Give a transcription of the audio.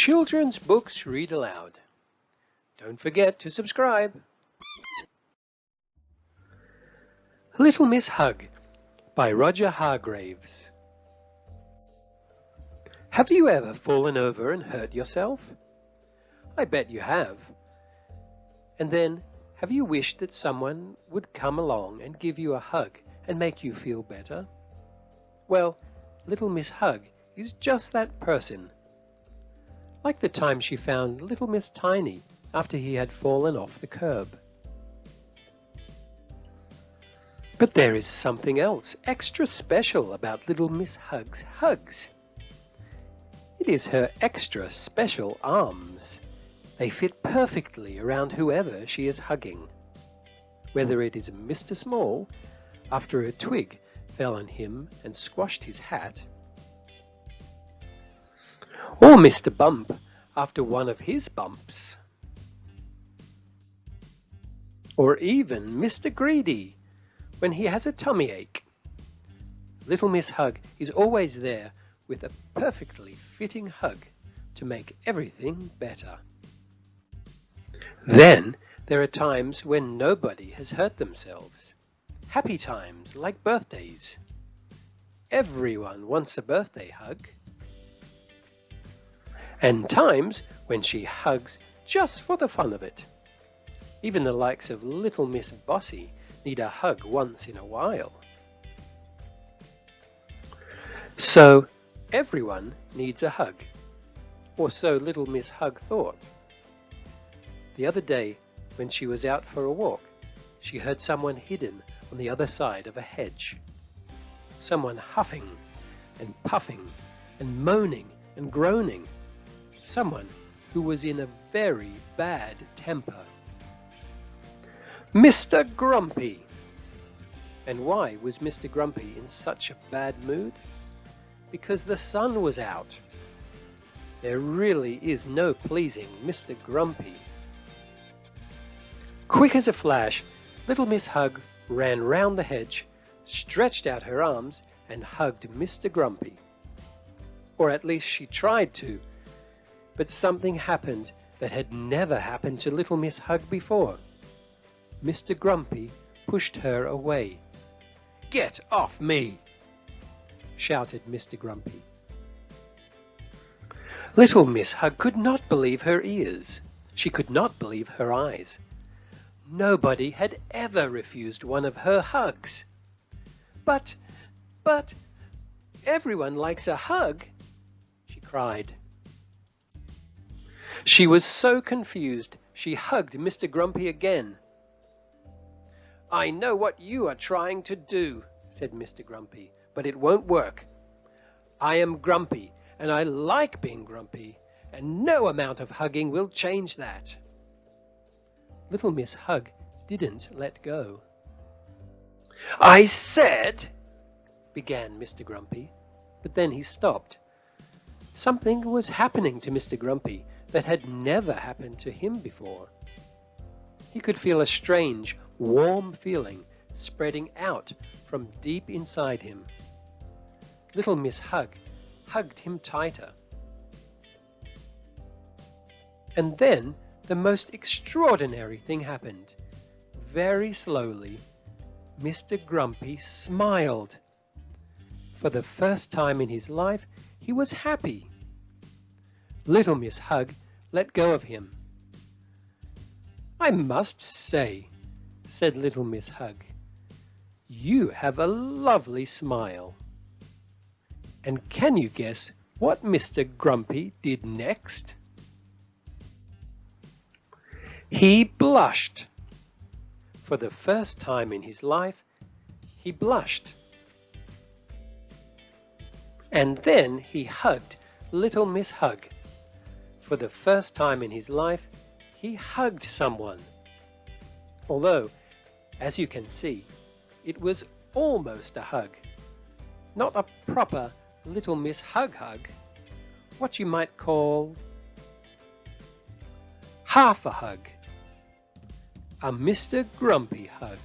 Children's Books Read Aloud. Don't forget to subscribe. Little Miss Hug by Roger Hargreaves. Have you ever fallen over and hurt yourself? I bet you have. And then, have you wished that someone would come along and give you a hug and make you feel better? Well, Little Miss Hug is just that person. Like the time she found Little Miss Tiny after he had fallen off the curb. But there is something else extra special about Little Miss Hug's hugs. It is her extra special arms. They fit perfectly around whoever she is hugging. Whether it is Mr. Small, after a twig fell on him and squashed his hat, or Mr. Bump after one of his bumps, or even Mr. Greedy when he has a tummy ache. Little Miss Hug is always there with a perfectly fitting hug to make everything better. Then there are times when nobody has hurt themselves. Happy times like birthdays. Everyone wants a birthday hug. And times when she hugs just for the fun of it. Even the likes of Little Miss Bossy need a hug once in a while. So everyone needs a hug, or so Little Miss Hug thought. The other day, when she was out for a walk, she heard someone hidden on the other side of a hedge. Someone huffing and puffing and moaning and groaning. Someone who was in a very bad temper. Mr. Grumpy! And why was Mr. Grumpy in such a bad mood? Because the sun was out. There really is no pleasing Mr. Grumpy. Quick as a flash, Little Miss Hug ran round the hedge, stretched out her arms, and hugged Mr. Grumpy. Or at least she tried to. But something happened that had never happened to Little Miss Hug before. Mr. Grumpy pushed her away. "Get off me!" shouted Mr. Grumpy. Little Miss Hug could not believe her ears. She could not believe her eyes. Nobody had ever refused one of her hugs. But, everyone likes a hug, she cried. She was so confused, she hugged Mr. Grumpy again. "I know what you are trying to do," said Mr. Grumpy, "but it won't work. I am grumpy, and I like being grumpy, and no amount of hugging will change that." Little Miss Hug didn't let go. "I said," began Mr. Grumpy, but then he stopped. Something was happening to Mr. Grumpy that had never happened to him before. He could feel a strange, warm feeling spreading out from deep inside him. Little Miss Hug hugged him tighter. And then the most extraordinary thing happened. Very slowly, Mr. Grumpy smiled. For the first time in his life, he was happy. Little Miss Hug let go of him. "I must say," said Little Miss Hug, "you have a lovely smile." And can you guess what Mr. Grumpy did next? He blushed. For the first time in his life, he blushed. And then he hugged Little Miss Hug. For the first time in his life, he hugged someone. Although, as you can see, it was almost a hug. Not a proper Little Miss Hug hug. What you might call half a hug. A Mr. Grumpy hug.